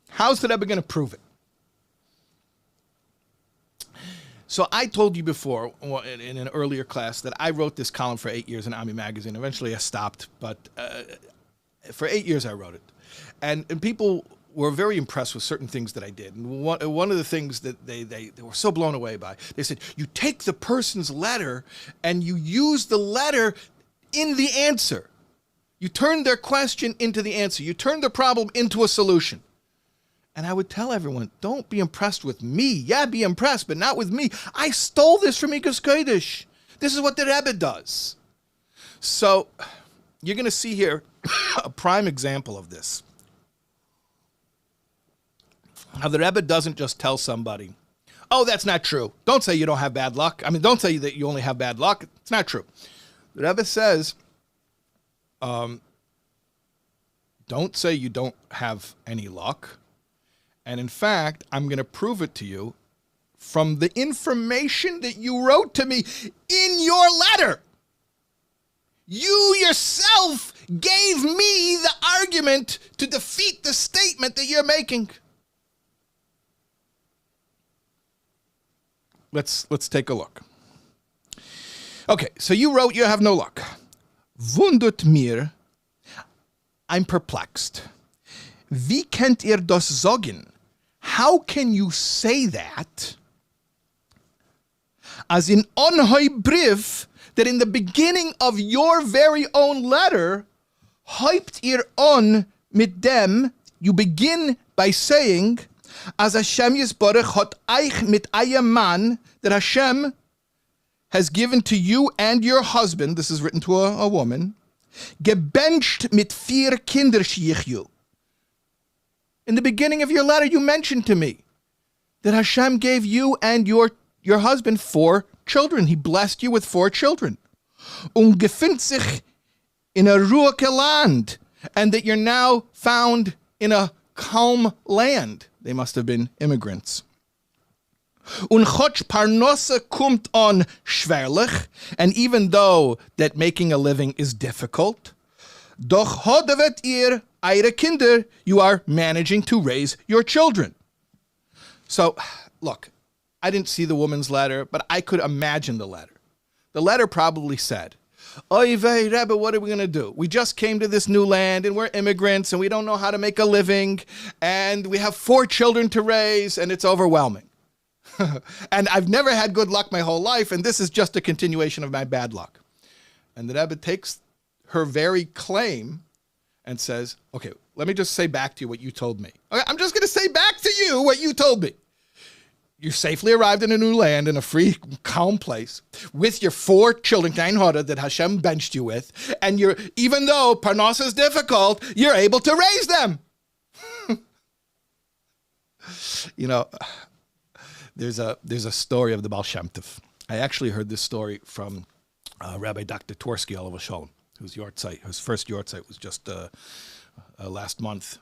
How's the Rebbe going to prove it? So I told you before in an earlier class that I wrote this column for 8 years in Ami Magazine. Eventually I stopped, but for 8 years I wrote it. And people were very impressed with certain things that I did. And one of the things that they were so blown away by, they said, you take the person's letter and you use the letter in the answer. You turn their question into the answer. You turn the problem into a solution. And I would tell everyone, don't be impressed with me. Yeah, be impressed, but not with me. I stole this from Igros Kodesh. This is what the Rebbe does. So you're going to see here a prime example of this. How the Rebbe doesn't just tell somebody, oh, that's not true. Don't say you don't have bad luck. I mean, don't say that you only have bad luck. It's not true. The Rebbe says, don't say you don't have any luck. And in fact, I'm going to prove it to you from the information that you wrote to me in your letter. You yourself gave me the argument to defeat the statement that you're making. Let's take a look. Okay, so you wrote you have no luck. Wundert mir, I'm perplexed. Wie könnt ihr das sagen? How can you say that? As in onhoi brief, that in the beginning of your very own letter, Haupt ihr on mit dem, you begin by saying, as Hashem Yisborach hat eich mit ayem man, that Hashem has given to you and your husband, this is written to a woman, gebencht mit 4 Kinder shichyu. In the beginning of your letter, you mentioned to me that Hashem gave you and your husband 4 children. He blessed you with 4 children. Und gefindt sich in a ruhige Land, and that you're now found in a calm land. They must have been immigrants. Und chotsch parnosse kommt on schwerlich, and even though that making a living is difficult, doch hodevet ihr eire Kinder, you are managing to raise your children. So, look, I didn't see the woman's letter, but I could imagine the letter. The letter probably said, Oy vey, Rebbe, what are we going to do? We just came to this new land, and we're immigrants, and we don't know how to make a living, and we have 4 children to raise, and it's overwhelming. And I've never had good luck my whole life, and this is just a continuation of my bad luck. And the Rebbe takes her very claim and says, okay, let me just say back to you what you told me. Okay, I'm just going to say back to you what you told me. You safely arrived in a new land, in a free, calm place, with your 4 children, that Hashem benched you with, and even though Parnas is difficult, you're able to raise them. You know, there's a story of the Baal Shem Tov. I actually heard this story from Rabbi Dr. Tversky Olav Shalom, whose first yortzeit was just last month.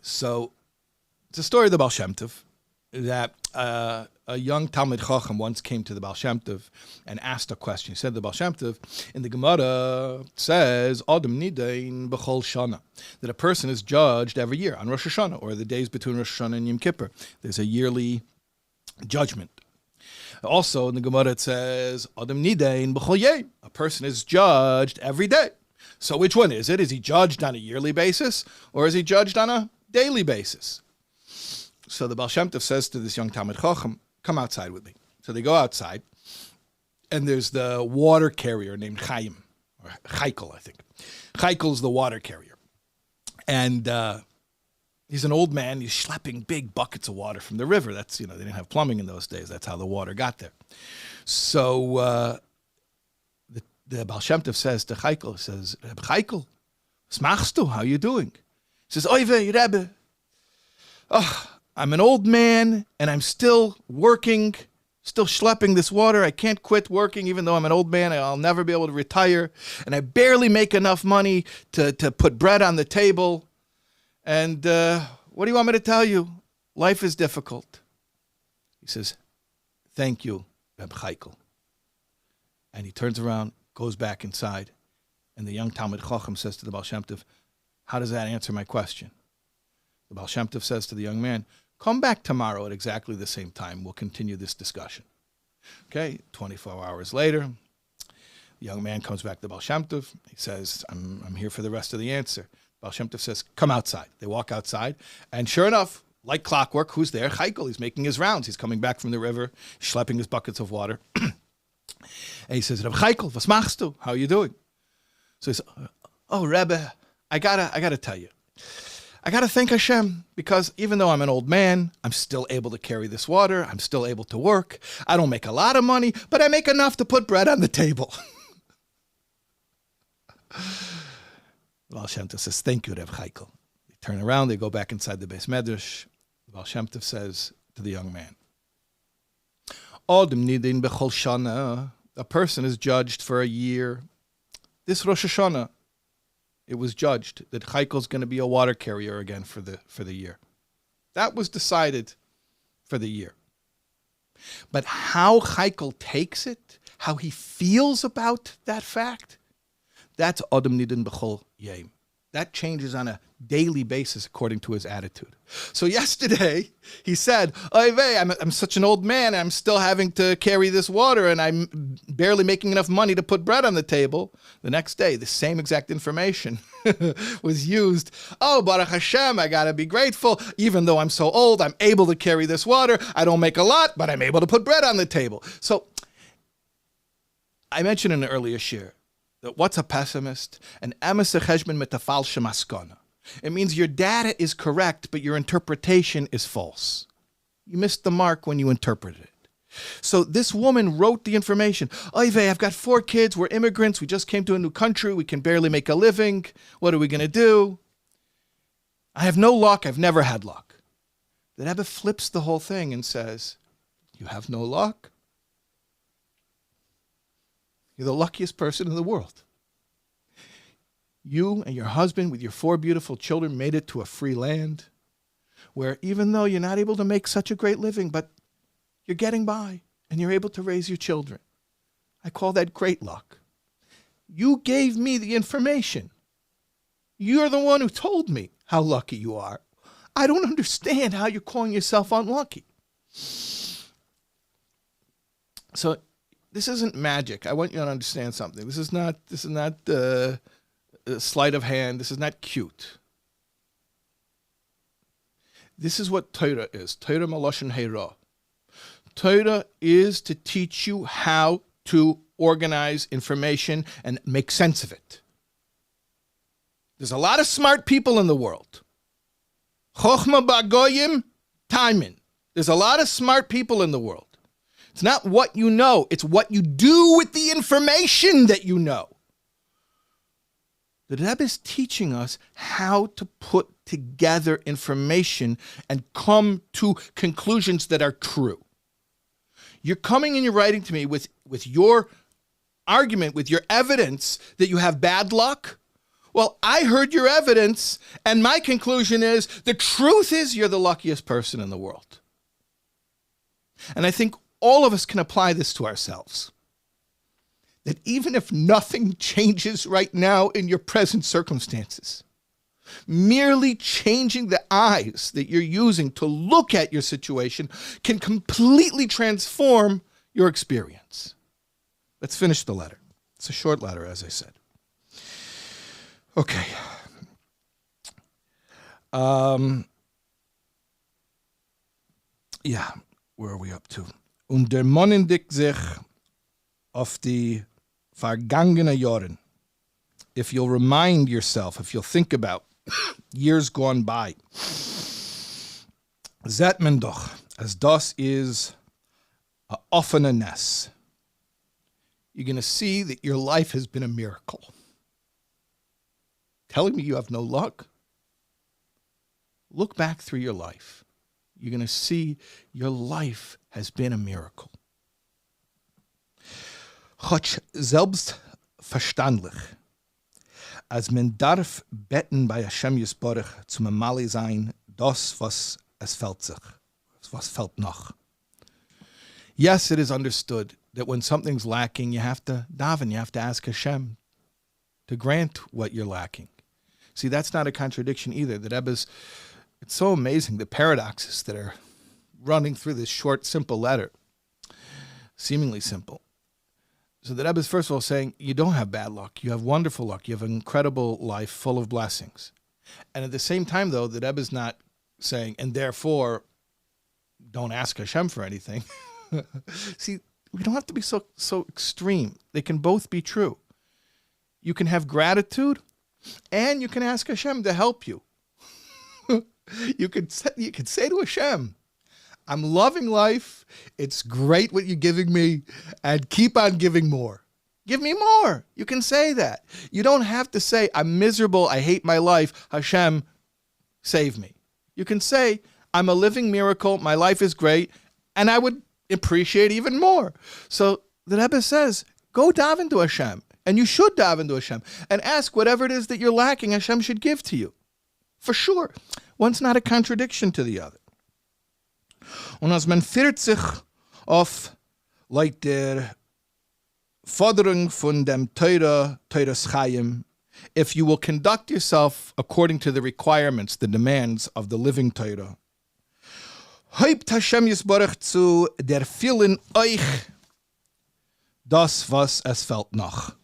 So it's a story of the Baal Shem Tov that a young Talmid Chacham once came to the Baal Shem Tov and asked a question. He said, the Baal Shem Tov, in the Gemara, says, Adam nidain b'chol shana, that a person is judged every year on Rosh Hashanah, or the days between Rosh Hashanah and Yom Kippur. There's a yearly judgment. Also, in the Gemara, it says, Adam nidain b'chol yom, a person is judged every day. So which one is it? Is he judged on a yearly basis, or is he judged on a daily basis? So the Baal Shem Tov says to this young Talmid Chacham, come outside with me. So they go outside, and there's the water carrier named Chaim, or Chaikel, I think. Chaikel's the water carrier. And he's an old man. He's schlepping big buckets of water from the river. That's, they didn't have plumbing in those days. That's how the water got there. So the Baal Shem Tov says to Chaikel, says, Rebbe Chaikel, smachst how are you doing? He says, Oy vey, Rebbe, I'm an old man, and I'm still working, still schlepping this water. I can't quit working, even though I'm an old man. I'll never be able to retire, and I barely make enough money to put bread on the table. And what do you want me to tell you? Life is difficult. He says, thank you, Rebbe Chaikel. And he turns around, goes back inside, and the young Talmid Chacham says to the Baal Shem Tov, how does that answer my question? The Baal Shem Tov says to the young man, come back tomorrow at exactly the same time. We'll continue this discussion. Okay, 24 hours later, the young man comes back to Baal Shem Tov. He says, I'm here for the rest of the answer. Baal Shem Tov says, come outside. They walk outside, and sure enough, like clockwork, who's there? Chaikel. He's making his rounds. He's coming back from the river, schlepping his buckets of water. And he says, Rebbe Chaikel, was machst du? How are you doing? So he says, oh, Rebbe, I gotta tell you, I got to thank Hashem, because even though I'm an old man, I'm still able to carry this water. I'm still able to work. I don't make a lot of money, but I make enough to put bread on the table. Baal Shem Tov says, thank you, Rebbe Chaikel. They turn around, they go back inside the Beis Medrash. Baal Shem Tov says to the young man, Adam nidin b'chol shana, a person is judged for a year. This Rosh Hashanah, it was judged that Chaikel's going to be a water carrier again for the year. That was decided for the year. But how Chaikel takes it, how he feels about that fact, that's Adam Nidin B'chol Yom. That changes on a daily basis according to his attitude. So yesterday, he said, Oy vey, I'm such an old man, I'm still having to carry this water, and I'm barely making enough money to put bread on the table. The next day, the same exact information was used. Oh, Baruch Hashem, I gotta be grateful. Even though I'm so old, I'm able to carry this water. I don't make a lot, but I'm able to put bread on the table. So, I mentioned in an earlier shir, that what's a pessimist? An emes cheshbon mit a falshe maskana. It means your data is correct, but your interpretation is false. You missed the mark when you interpreted it. So this woman wrote the information. Oy vey, I've got 4 kids. We're immigrants. We just came to a new country. We can barely make a living. What are we going to do? I have no luck. I've never had luck. The Rebbe flips the whole thing and says, you have no luck? You're the luckiest person in the world. You and your husband with your 4 beautiful children made it to a free land where even though you're not able to make such a great living, but you're getting by and you're able to raise your children. I call that great luck. You gave me the information. You're the one who told me how lucky you are. I don't understand how you're calling yourself unlucky. So this isn't magic. I want you to understand something. This is not sleight of hand. This is not cute. This is what Torah is. Torah maloshen hera. Torah is to teach you how to organize information and make sense of it. There's a lot of smart people in the world. Chochma ba'goyim taimin. There's a lot of smart people in the world. It's not what you know. It's what you do with the information that you know. The Rebbe is teaching us how to put together information and come to conclusions that are true. You're coming and you're writing to me with your argument, with your evidence that you have bad luck. Well, I heard your evidence, and my conclusion is the truth is you're the luckiest person in the world. And I think all of us can apply this to ourselves. That even if nothing changes right now in your present circumstances, merely changing the eyes that you're using to look at your situation can completely transform your experience. Let's finish the letter. It's a short letter, as I said. Okay. Where are we up to? Und der Mann dich sich auf die vergangene Jahren. If you'll remind yourself, if you'll think about years gone by, zet men doch, as das is a offene Ness. You're going to see that your life has been a miracle. Telling me you have no luck? Look back through your life. You're going to see your life has been a miracle. Chotsch selbstverständlich, als men darf beten bei Hashem Yisborach zum Amali sein, das was es fällt sich, was fällt noch. Yes, it is understood that when something's lacking, you have to daven, you have to ask Hashem to grant what you're lacking. See, that's not a contradiction either. The Rebbe's, it's so amazing, the paradoxes that are running through this short, simple letter. Seemingly simple. So the Rebbe is first of all saying, you don't have bad luck. You have wonderful luck. You have an incredible life full of blessings. And at the same time, though, the Rebbe is not saying, and therefore, don't ask Hashem for anything. See, we don't have to be so extreme. They can both be true. You can have gratitude, and you can ask Hashem to help you. You could say to Hashem, I'm loving life. It's great what you're giving me, and keep on giving more. Give me more. You can say that. You don't have to say, I'm miserable, I hate my life. Hashem, save me. You can say, I'm a living miracle, my life is great, and I would appreciate even more. So the Rebbe says, go daven to Hashem, and you should daven to Hashem, and ask whatever it is that you're lacking, Hashem should give to you. For sure. One's not a contradiction to the other. Und als man führt sich auf like der Forderung von dem Teures Chaim, if you will conduct yourself according to the requirements, the demands of the living Torah. Heibt Hashem Yisborach zu der vielen euch das, was es fehlt noch.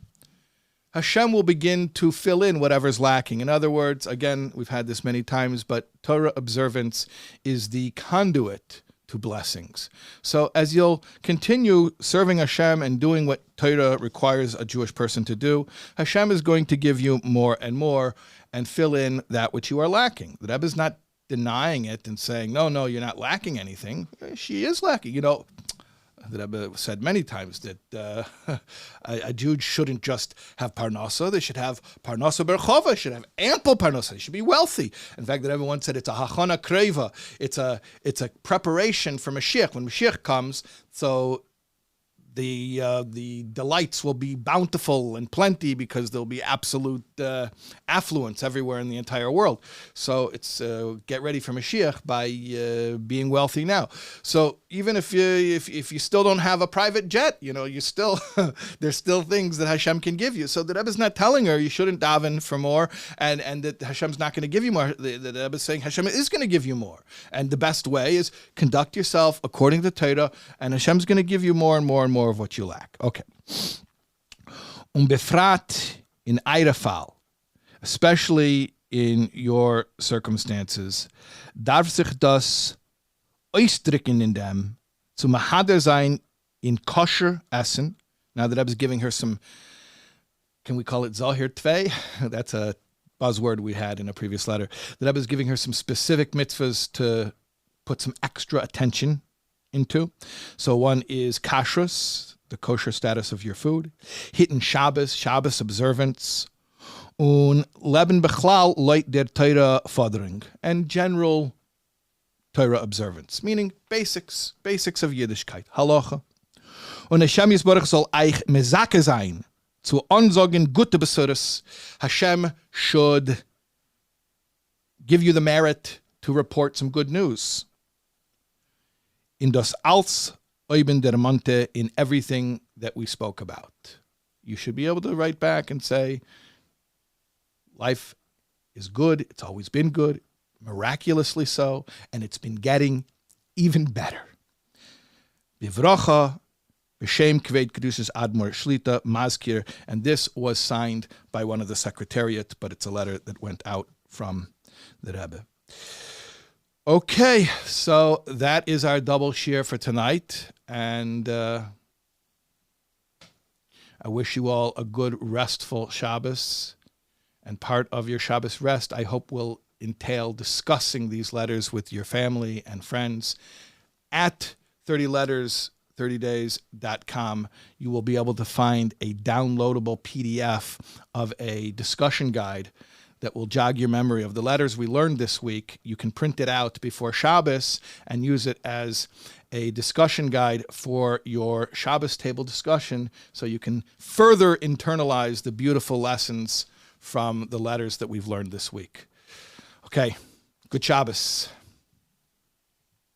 Hashem will begin to fill in whatever's lacking. In other words, again, we've had this many times, but Torah observance is the conduit to blessings. So as you'll continue serving Hashem and doing what Torah requires a Jewish person to do, Hashem is going to give you more and more and fill in that which you are lacking. The Rebbe is not denying it and saying, no, you're not lacking anything. She is lacking. The Rebbe said many times that a Jew shouldn't just have parnasa; they should have parnasa berchova, should have ample parnasa. They should be wealthy. In fact, the Rebbe once said it's a hachana kreva. It's a preparation for Mashiach. When Mashiach comes, so the delights will be bountiful and plenty because there'll be absolute affluence everywhere in the entire world. So it's get ready for Mashiach by being wealthy now. So even if you still don't have a private jet, you still there's still things that Hashem can give you. So the Rebbe is not telling her you shouldn't daven for more and that Hashem's not going to give you more. The Rebbe is saying Hashem is going to give you more, and the best way is conduct yourself according to Torah, and Hashem's going to give you more and more and more of what you lack. Okay. Befrat in eire Fall, especially in your circumstances, darf sich das ausdrücken in dem, zu mahader sein in kosher essen. Now that I was giving her some, can we call it Zahir Tvei? That's a buzzword we had in a previous letter. That I was giving her some specific mitzvahs to put some extra attention into. So one is kashrus, the kosher status of your food, hitting Shabbos observance, und Leben bechlal leit der Torah fordering, and general Torah observance, meaning basics of Yiddishkeit, halacha. Und Hashem Yisborach soll eich mezake sein, zu ansagen gute besuris. Hashem should give you the merit to report some good news. In das als oiben der Monte, in everything that we spoke about. You should be able to write back and say, life is good, it's always been good, miraculously so, and it's been getting even better. Bivracha, b'shem kved kedushes admor shlita mazkir, and this was signed by one of the secretariat, but it's a letter that went out from the Rebbe. Okay, so that is our double share for tonight, and I wish you all a good, restful Shabbos, and part of your Shabbos rest, I hope, will entail discussing these letters with your family and friends. At 30letters30days.com, you will be able to find a downloadable PDF of a discussion guide that will jog your memory of the letters we learned this week. You can print it out before Shabbos and use it as a discussion guide for your Shabbos table discussion, so you can further internalize the beautiful lessons from the letters that we've learned this week. Okay, good Shabbos.